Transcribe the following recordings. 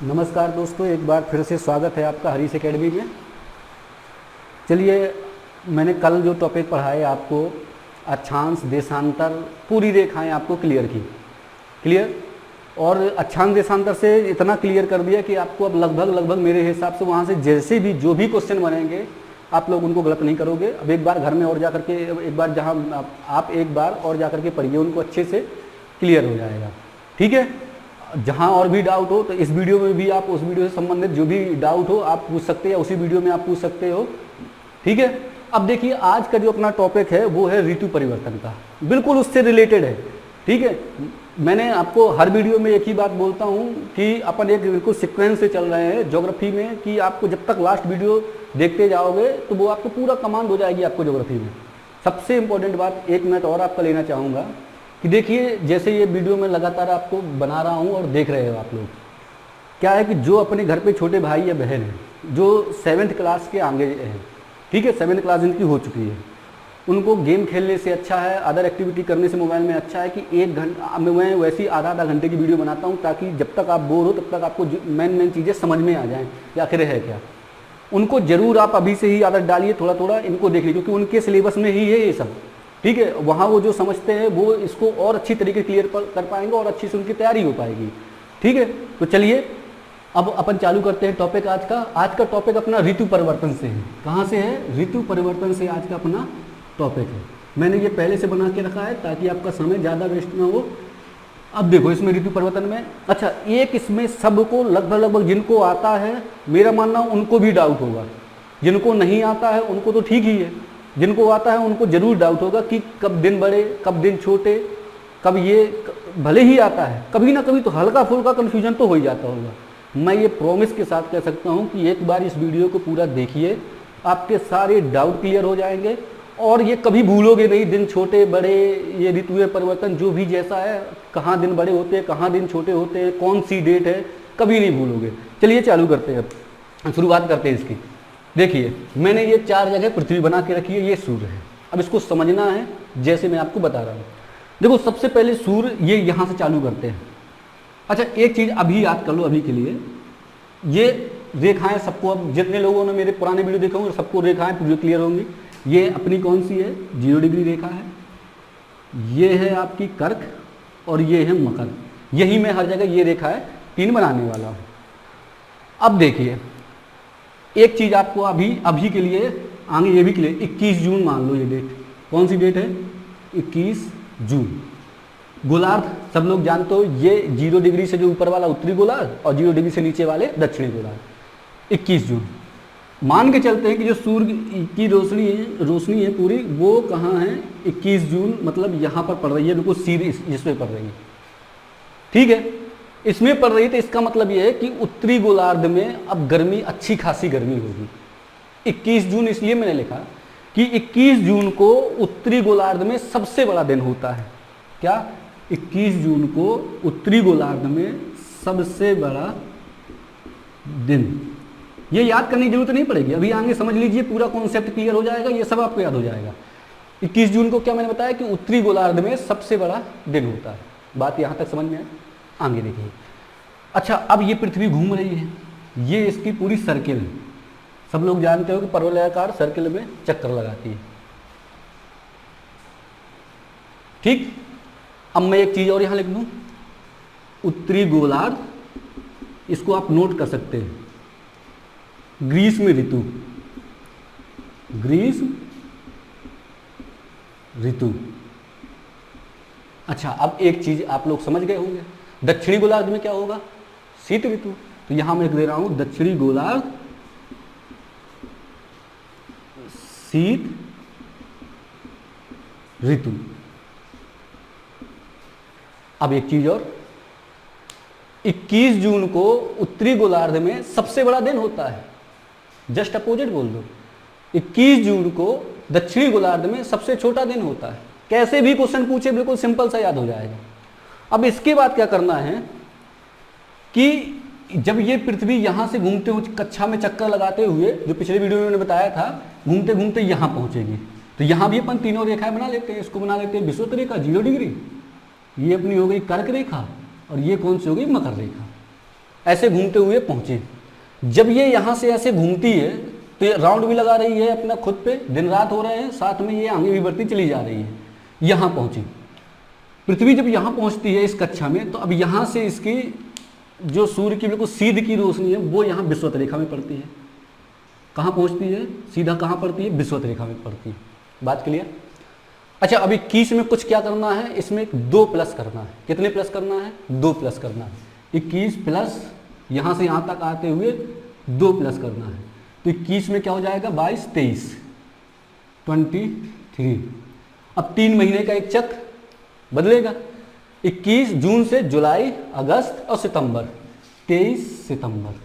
नमस्कार दोस्तों, एक बार फिर से स्वागत है आपका हरीश एकेडमी में। चलिए, मैंने कल जो टॉपिक पढ़ाए आपको अक्षांश, देशांतर, पूरी रेखाएं आपको क्लियर और अक्षांश देशांतर से इतना क्लियर कर दिया कि आपको अब लगभग मेरे हिसाब से वहाँ से जैसे भी जो भी क्वेश्चन बनेंगे आप लोग उनको गलत नहीं करोगे। अब एक बार घर में और जा करके एक बार जहाँ आप एक बार और जा करके पढ़िए, उनको अच्छे से क्लियर हो जाएगा। ठीक है, जहाँ और भी डाउट हो तो इस वीडियो में भी आप उस वीडियो से संबंधित जो भी डाउट हो आप पूछ सकते हैं, या उसी वीडियो में आप पूछ सकते हो। ठीक है, अब देखिए आज का जो अपना टॉपिक है वो है ऋतु परिवर्तन का, बिल्कुल उससे रिलेटेड है। ठीक है, मैंने आपको हर वीडियो में एक ही बात बोलता हूँ कि अपन एक बिल्कुल सीक्वेंस से चल रहे हैं ज्योग्राफी में, कि आपको जब तक लास्ट वीडियो देखते जाओगे तो वो आपको पूरा कमांड हो जाएगी आपको ज्योग्राफी में। सबसे इम्पोर्टेंट बात एक मिनट और आपका लेना चाहूँगा कि देखिए, जैसे ये वीडियो मैं लगातार आपको बना रहा हूँ और देख रहे हो आप लोग, क्या है कि जो अपने घर पे छोटे भाई या बहन हैं जो 7th क्लास के आगे हैं, ठीक है, 7th क्लास इनकी हो चुकी है, उनको गेम खेलने से अच्छा है, अदर एक्टिविटी करने से मोबाइल में अच्छा है कि 1 घंटा मैं वैसी आधा घंटे की वीडियो बनाता हूँ, ताकि जब तक आप बोर हो तब तक आपको मेन चीज़ें समझ में आ जाएँ कि आखिर है क्या। उनको ज़रूर आप अभी से ही आदत डालिए, थोड़ा थोड़ा इनको देख लीजिए, क्योंकि उनके सिलेबस में ही है ये सब। ठीक है, वहाँ वो जो समझते हैं वो इसको और अच्छी तरीके क्लियर कर पाएंगे और अच्छी से उनकी तैयारी हो पाएगी। ठीक है, तो चलिए अब अपन चालू करते हैं टॉपिक आज का। आज का टॉपिक अपना ऋतु परिवर्तन से है। कहाँ से है? ऋतु परिवर्तन से आज का अपना टॉपिक है। मैंने ये पहले से बना के रखा है ताकि आपका समय ज़्यादा वेस्ट ना हो। अब देखो, इसमें ऋतु परिवर्तन में अच्छा एक इसमें सबको लगभग जिनको आता है, मेरा मानना उनको भी डाउट होगा, जिनको नहीं आता है उनको तो ठीक ही है, जिनको आता है उनको जरूर डाउट होगा कि कब दिन बड़े कब दिन छोटे, कब ये भले ही आता है कभी ना कभी तो हल्का फुल्का कन्फ्यूजन तो हो ही जाता होगा। मैं ये प्रॉमिस के साथ कह सकता हूँ कि एक बार इस वीडियो को पूरा देखिए, आपके सारे डाउट क्लियर हो जाएंगे और ये कभी भूलोगे नहीं। दिन छोटे बड़े, ये ऋतु परिवर्तन जो भी जैसा है, कहाँ दिन बड़े होते हैं कहाँ दिन छोटे होते हैं, कौन सी डेट है, कभी नहीं भूलोगे। चलिए चालू करते हैं, अब शुरुआत करते हैं इसकी। देखिए, मैंने ये 4 जगह पृथ्वी बना के रखी है, ये सूर्य है। अब इसको समझना है जैसे मैं आपको बता रहा हूँ। देखो, सबसे पहले सूर्य, ये यहाँ से चालू करते हैं। अच्छा, एक चीज़ अभी याद कर लो अभी के लिए, ये रेखाएं सबको, अब जितने लोगों ने मेरे पुराने वीडियो देखे होंगे सबको रेखाएं पूरी क्लियर होंगी। ये अपनी कौन सी है? 0 डिग्री रेखा है। ये है आपकी कर्क और ये है मकर। यही मैं हर जगह ये रेखा है 3 बनाने वाला हूँ। अब देखिए, एक चीज़ आपको अभी के लिए आगे ये भी क्लियर, 21 जून मान लो ये डेट। कौन सी डेट है? 21 जून। गोलार्ध सब लोग जानते हो, ये 0 डिग्री से जो ऊपर वाला उत्तरी गोलार्ध और 0 डिग्री से नीचे वाले दक्षिणी गोलार्ध। 21 जून मान के चलते हैं कि जो सूर्य की रोशनी है पूरी, वो कहाँ है? 21 जून, मतलब यहाँ पर पड़ रही है, बिल्कुल सीधी इसमें पड़ रही है। ठीक है, इसमें पड़ रही है तो इसका मतलब ये है कि उत्तरी गोलार्ध में अब गर्मी, अच्छी खासी गर्मी होगी। 21 जून इसलिए मैंने लिखा कि 21 जून को उत्तरी गोलार्ध में सबसे बड़ा दिन होता है। क्या? 21 जून को उत्तरी गोलार्ध में सबसे बड़ा दिन। ये याद करने की जरूरत नहीं पड़ेगी, अभी आगे समझ लीजिए, पूरा कॉन्सेप्ट क्लियर हो जाएगा, ये सब आपको याद हो जाएगा। 21 जून को क्या मैंने बताया कि उत्तरी गोलार्ध में सबसे बड़ा दिन होता है। बात यहाँ तक समझ में आए? आगे देखिए। अच्छा, अब ये पृथ्वी घूम रही है, ये इसकी पूरी सर्किल है। सब लोग जानते हो कि परवलयाकार सर्किल में चक्कर लगाती है। ठीक, अब मैं एक चीज और यहां लिख दूं, उत्तरी गोलार्ध, इसको आप नोट कर सकते हैं, ग्रीष्म ऋतु, ग्रीष्म ऋतु। अच्छा, अब एक चीज आप लोग समझ गए होंगे, दक्षिणी गोलार्ध में क्या होगा? शीत ऋतु। तो यहां मैं लिख दे रहा हूं दक्षिणी गोलार्ध शीत ऋतु। अब एक चीज और, 21 जून को उत्तरी गोलार्ध में सबसे बड़ा दिन होता है, जस्ट अपोजिट बोल दो। 21 जून को दक्षिणी गोलार्ध में सबसे छोटा दिन होता है। कैसे भी क्वेश्चन पूछे बिल्कुल सिंपल सा याद हो जाएगा। अब इसके बाद क्या करना है कि जब ये पृथ्वी यहां से घूमते हुए कक्षा में चक्कर लगाते हुए, जो पिछले वीडियो में मैंने बताया था, घूमते घूमते यहां पहुंचेगी, तो यहां भी अपन तीनों रेखाएं बना लेते हैं। इसको बना लेते हैं विषुवत रेखा 0 डिग्री, ये अपनी हो गई कर्क रेखा और ये कौन सी हो गई? मकर रेखा। ऐसे घूमते हुए पहुंचे। जब ये यहाँ से ऐसे घूमती है तो ये राउंड भी लगा रही है अपना खुद पे, दिन रात हो रहे हैं, साथ में ये आगे भी बढ़ती चली जा रही है। यहाँ पहुंची पृथ्वी, जब यहाँ पहुंचती है इस कक्षा में, तो अब यहाँ से इसकी जो सूर्य की बिल्कुल सीध की रोशनी है वो यहाँ विषुवत रेखा में पड़ती है। कहाँ पहुँचती है? सीधा कहाँ पड़ती है? विषुवत रेखा में पड़ती है। बात क्लियर? अच्छा, अब 21 में कुछ क्या करना है, इसमें 2 प्लस करना है। कितने प्लस करना है? 2 प्लस करना है। 21 प्लस यहाँ से यहाँ तक आते हुए 2 प्लस करना है। तो 21 में क्या हो जाएगा? 22, 23, 23। अब 3 महीने का एक चक्र बदलेगा। 21 जून से जुलाई, अगस्त और सितंबर, 23 सितंबर।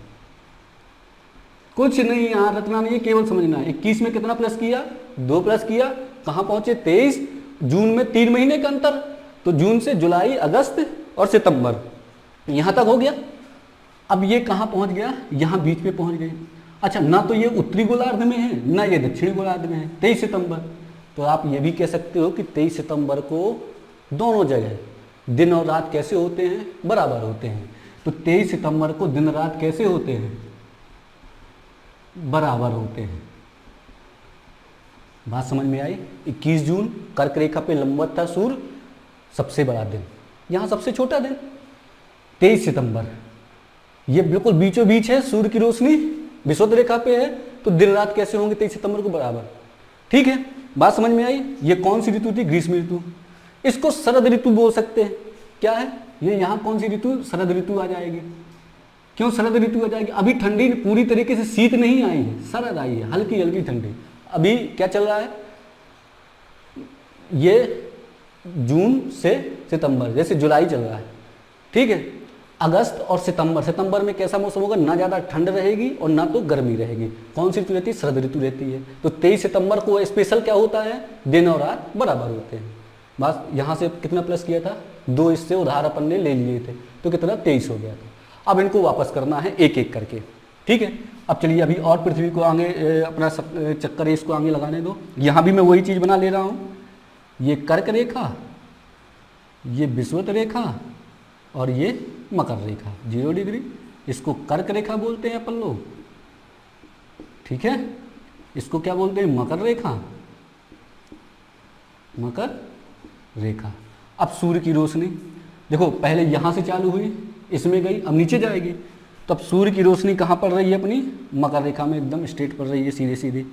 कुछ नहीं यहाँ रटना नहीं है, केवल समझना है। 21 में कितना प्लस किया? 2 प्लस किया। कहाँ पहुंचे? 23। जून में 3 महीने का अंतर, तो जून से जुलाई, अगस्त और सितंबर, यहाँ तक हो गया। अब ये कहाँ पहुंच गया? यहाँ बीच में पहुंच गए। अच्छा, ना तो ये उत्तरी गोलार्ध में है ना ये दक्षिणी गोलार्ध में है। 23 सितंबर, तो आप ये भी कह सकते हो कि 23 सितंबर को दोनों जगह दिन और रात कैसे होते हैं? बराबर होते हैं। तो 23 सितंबर को दिन रात कैसे होते हैं? बराबर होते हैं। बात समझ में आई? 21 जून कर्क रेखा पे लंबवत था सूर्य, सबसे बड़ा दिन, यहाँ सबसे छोटा दिन। 23 सितंबर ये बिल्कुल बीचों बीच है, सूर्य की रोशनी विषुवत रेखा पे है, तो दिन रात कैसे होंगे 23 सितंबर को? बराबर। ठीक है, बात समझ में आई? ये कौन सी ऋतु थी? ग्रीष्म ऋतु। इसको शरद ऋतु बोल सकते हैं। क्या है ये? यहाँ कौन सी ऋतु? शरद ऋतु आ जाएगी। क्यों शरद ऋतु आ जाएगी? अभी ठंडी पूरी तरीके से शीत नहीं आई है, शरद आई है, हल्की हल्की ठंडी। अभी क्या चल रहा है? ये जून से सितंबर, जैसे जुलाई चल रहा है। ठीक है, अगस्त और सितंबर, सितंबर में कैसा मौसम होगा? ना ज़्यादा ठंड रहेगी और ना तो गर्मी रहेगी। कौन सी ऋतु रहती है? शरद ऋतु रहती है। तो 23 सितंबर को स्पेशल क्या होता है? दिन और रात बराबर होते हैं। बस यहाँ से कितना प्लस किया था? 2 इससे उधार अपन ने ले लिए थे, तो कितना? 23 हो गया था। अब इनको वापस करना है एक एक करके। ठीक है, अब चलिए अभी और पृथ्वी को आगे अपना चक्कर है इसको आगे लगाने दो। यहाँ भी मैं वही चीज़ बना ले रहा हूँ। ये कर्क रेखा, ये विषुवत रेखा और ये मकर रेखा 0 डिग्री, इसको कर्क रेखा बोलते हैं अपन लोग। ठीक है, इसको क्या बोलते हैं? मकर रेखा, मकर रेखा। अब सूर्य की रोशनी देखो, पहले यहाँ से चालू हुई, इसमें गई, अब नीचे जाएगी, तो अब सूर्य की रोशनी कहाँ पड़ रही है? अपनी मकर रेखा में एकदम स्ट्रेट पड़ रही है, सीधे सीधे।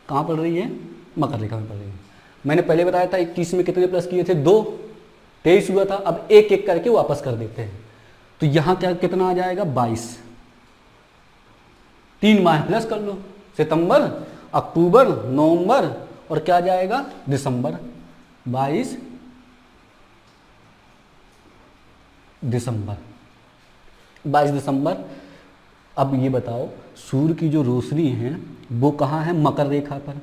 कहाँ पड़ रही है? मकर रेखा में पड़ रही है। मैंने पहले बताया था 21 में कितने प्लस किए थे? 2, 23 हुआ था। अब एक एक करके वापस कर देते हैं। तो यहाँ क्या कितना आ जाएगा? 22। 3 माह प्लस कर लो, सितंबर, अक्टूबर, नवंबर और क्या आ जाएगा? दिसंबर। 22 दिसंबर, 22 दिसंबर। अब ये बताओ, सूर्य की जो रोशनी है वो कहाँ है? मकर रेखा पर।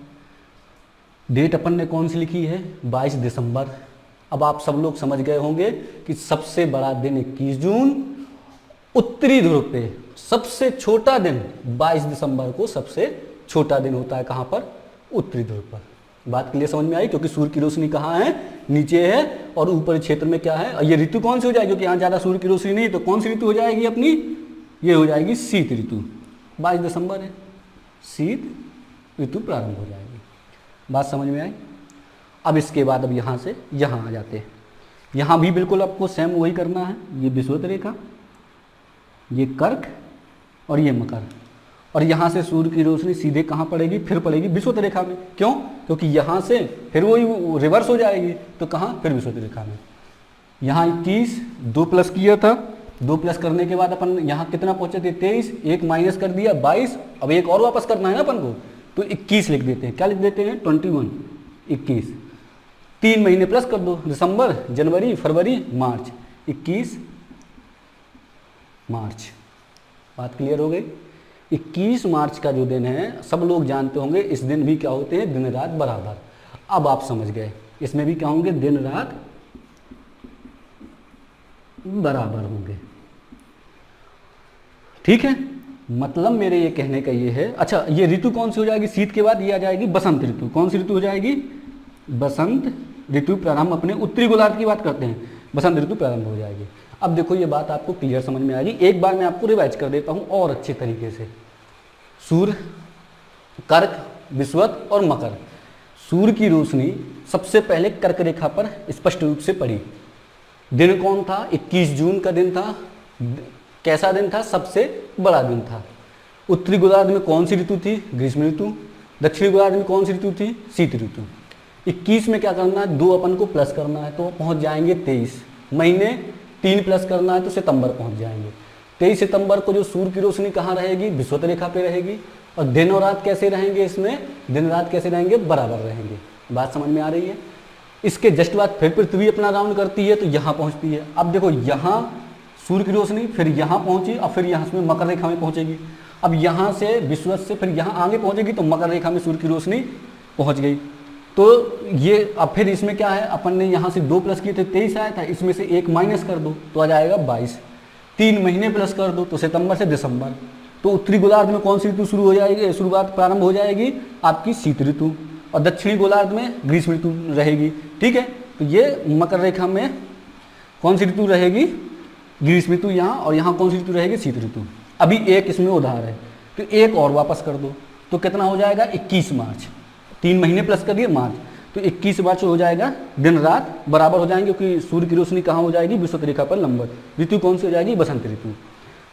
डेट अपन ने कौन सी लिखी है? 22 दिसंबर। अब आप सब लोग समझ गए होंगे कि सबसे बड़ा दिन 21 जून, उत्तरी ध्रुव पे सबसे छोटा दिन 22 दिसंबर को सबसे छोटा दिन होता है। कहाँ पर? उत्तरी ध्रुव पर। बात क्लियर समझ में आई? क्योंकि सूर्य की रोशनी कहाँ है? नीचे है, और ऊपरी क्षेत्र में क्या है? ये ऋतु कौन सी हो जाएगी? क्योंकि यहाँ ज़्यादा सूर्य की रोशनी नहीं, तो कौन सी ऋतु हो जाएगी अपनी? ये हो जाएगी शीत ऋतु। 22 दिसंबर है, शीत ऋतु प्रारंभ हो जाएगी। बात समझ में आई? अब इसके बाद अब यहाँ से यहाँ आ जाते हैं। यहाँ भी बिल्कुल आपको सेम वही करना है। ये विषुवत रेखा, ये कर्क और ये मकर, और यहाँ से सूर्य की रोशनी सीधे कहाँ पड़ेगी? फिर पड़ेगी विषुवत रेखा में। क्यों? क्योंकि यहाँ से फिर वही रिवर्स हो जाएगी, तो कहाँ? फिर विषुवत रेखा में। यहाँ 21, 2 प्लस किया था, 2 प्लस करने के बाद अपन यहाँ कितना पहुँचे थे? 23, 1 माइनस कर दिया 22। अब एक और वापस करना है ना अपन को, तो 21 लिख देते हैं। क्या लिख देते हैं? 21, 21। 3 महीने प्लस कर दो, दिसंबर, जनवरी, फरवरी, मार्च, 21 मार्च। बात क्लियर हो गई? 21 मार्च का जो दिन है सब लोग जानते होंगे, इस दिन भी क्या होते हैं? दिन रात बराबर। अब आप समझ गए, इसमें भी क्या होंगे? दिन रात बराबर होंगे। ठीक है, मतलब मेरे ये कहने का ये है। अच्छा, ये ऋतु कौन सी हो जाएगी? शीत के बाद ये आ जाएगी बसंत ऋतु। कौन सी ऋतु हो जाएगी? बसंत ऋतु प्रारंभ अपने उत्तरी गोलार्ध की बात करते हैं। बसंत ऋतु प्रारंभ हो जाएगी। अब देखो ये बात आपको क्लियर समझ में आएगी। एक बार मैं आपको रिवाइज कर देता हूँ और अच्छे तरीके से। सूर्य, कर्क, विषुवत और मकर। सूर्य की रोशनी सबसे पहले कर्क रेखा पर स्पष्ट रूप से पड़ी। दिन कौन था? 21 जून का दिन था। कैसा दिन था? सबसे बड़ा दिन था। उत्तरी गोलार्ध में कौन सी ऋतु थी? ग्रीष्म ऋतु। दक्षिणी गोलार्ध में कौन सी ऋतु थी? शीत ऋतु। 21 में क्या करना है? 2 अपन को प्लस करना है तो पहुंच जाएंगे 23 महीने। 3 प्लस करना है तो सितंबर पहुंच जाएंगे। 23 सितंबर को जो सूर्य की रोशनी कहाँ रहेगी? विषुवत रेखा पे रहेगी। और दिन और रात कैसे रहेंगे? इसमें दिन रात कैसे रहेंगे? बराबर रहेंगे। बात समझ में आ रही है? इसके जस्ट बाद फिर पृथ्वी अपना राउंड करती है तो यहाँ पहुँचती है। अब देखो यहाँ सूर्य की रोशनी फिर यहाँ पहुँची और फिर यहाँ से मकर रेखा में पहुँचेगी। अब यहाँ से विषुवत से फिर यहाँ आगे पहुँचेगी तो मकर रेखा में सूर्य की रोशनी पहुँच गई। तो ये अब फिर इसमें क्या है? अपन ने यहाँ से 2 प्लस किए थे, 23 आया था, इसमें से 1 माइनस कर दो तो आ जाएगा 22। 3 महीने प्लस कर दो तो सितंबर से दिसंबर। तो उत्तरी गोलार्ध में कौन सी ऋतु शुरू हो जाएगी? शुरुआत प्रारंभ हो जाएगी आपकी शीत ऋतु। और दक्षिणी गोलार्ध में ग्रीष्म ऋतु रहेगी। ठीक है, तो ये मकर रेखा में कौन सी ऋतु रहेगी? ग्रीष्म ऋतु यहाँ, और यहाँ कौन सी ऋतु रहेगी? शीत ऋतु। अभी एक इसमें उधार है तो एक और वापस कर दो तो कितना हो जाएगा? 21 मार्च। 3 महीने प्लस कर दिए मार्च, तो 21 मार्च हो जाएगा। दिन रात बराबर हो जाएंगे क्योंकि सूर्य की रोशनी कहाँ हो जाएगी? विषुवत रेखा पर लंबवत। ऋतु कौन सी हो जाएगी? बसंत ऋतु।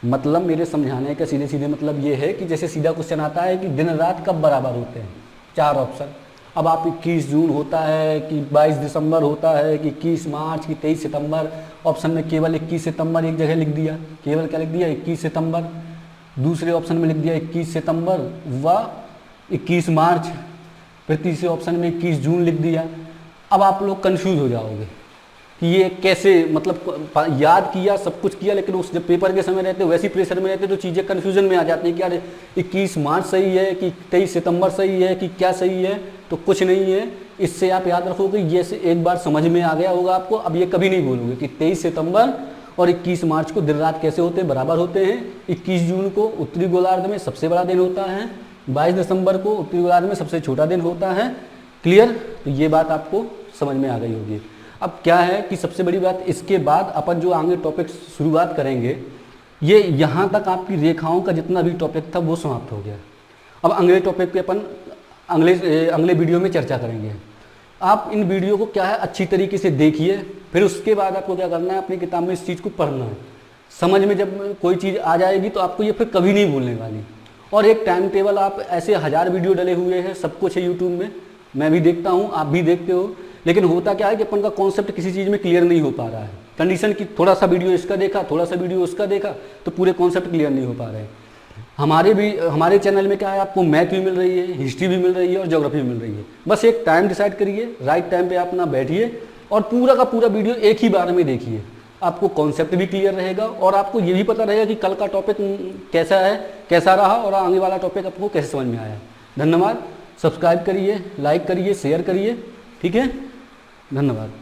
मतलब मेरे समझाने का सीधे सीधे मतलब ये है कि जैसे सीधा क्वेश्चन आता है कि दिन रात कब बराबर होते हैं, 4 ऑप्शन। अब आप 21 जून होता है कि 22 दिसंबर होता है कि 21 मार्च की 23 सितंबर। ऑप्शन में केवल 21 सितंबर एक जगह लिख दिया, केवल क्या लिख दिया? 21 सितंबर। दूसरे ऑप्शन में लिख दिया 21 सितंबर व 21 मार्च। फिर तीसरे ऑप्शन में 21 जून लिख दिया। अब आप लोग कंफ्यूज हो जाओगे कि ये कैसे, मतलब याद किया, सब कुछ किया, लेकिन उस जब पेपर के समय रहते वैसी प्रेशर में रहते तो चीज़ें कन्फ्यूजन में आ जाती हैं कि यार 21 मार्च सही है कि 23 सितंबर सही है कि क्या सही है। तो कुछ नहीं है। इससे आप याद रखोगे, ये से एक बार समझ में आ गया होगा आपको। अब ये कभी नहीं बोलोगे कि 23 सितंबर और 21 मार्च को दिन रात कैसे होते हैं? बराबर होते हैं। 21 जून को उत्तरी गोलार्ध में सबसे बड़ा दिन होता है। 22 दिसंबर को उत्तरी गोलार्ध में सबसे छोटा दिन होता है। क्लियर? तो ये बात आपको समझ में आ गई होगी। अब क्या है कि सबसे बड़ी बात, इसके बाद अपन जो आगे टॉपिक शुरुआत करेंगे, ये यहाँ तक आपकी रेखाओं का जितना भी टॉपिक था वो समाप्त हो गया। अब अगले टॉपिक पे अपन अगले वीडियो में चर्चा करेंगे। आप इन वीडियो को क्या है अच्छी तरीके से देखिए, फिर उसके बाद आपको क्या करना है? अपनी किताब में इस चीज़ को पढ़ना है। समझ में जब कोई चीज़ आ जाएगी तो आपको ये फिर कभी नहीं भूलने वाली। और एक टाइम टेबल, आप ऐसे 1000 वीडियो डले हुए हैं, सब कुछ है यूट्यूब में, मैं भी देखता हूँ, आप भी देखते हो। लेकिन होता क्या है कि अपन का कॉन्सेप्ट किसी चीज़ में क्लियर नहीं हो पा रहा है। कंडीशन की थोड़ा सा वीडियो इसका देखा, थोड़ा सा वीडियो उसका देखा, तो पूरे कॉन्सेप्ट क्लियर नहीं हो पा रहे हैं। हमारे चैनल में क्या है, आपको मैथ भी मिल रही है, हिस्ट्री भी मिल रही है और ज्योग्राफी भी मिल रही है। बस एक टाइम डिसाइड करिए, राइट टाइम पे आप अपना बैठिए और पूरा का पूरा वीडियो एक ही बार में देखिए। आपको कॉन्सेप्ट भी क्लियर रहेगा और आपको ये भी पता रहेगा कि कल का टॉपिक कैसा है, कैसा रहा और आगे वाला टॉपिक आपको कैसे समझ में आया। धन्यवाद। सब्सक्राइब करिए, लाइक करिए, शेयर करिए। ठीक है, धन्यवाद।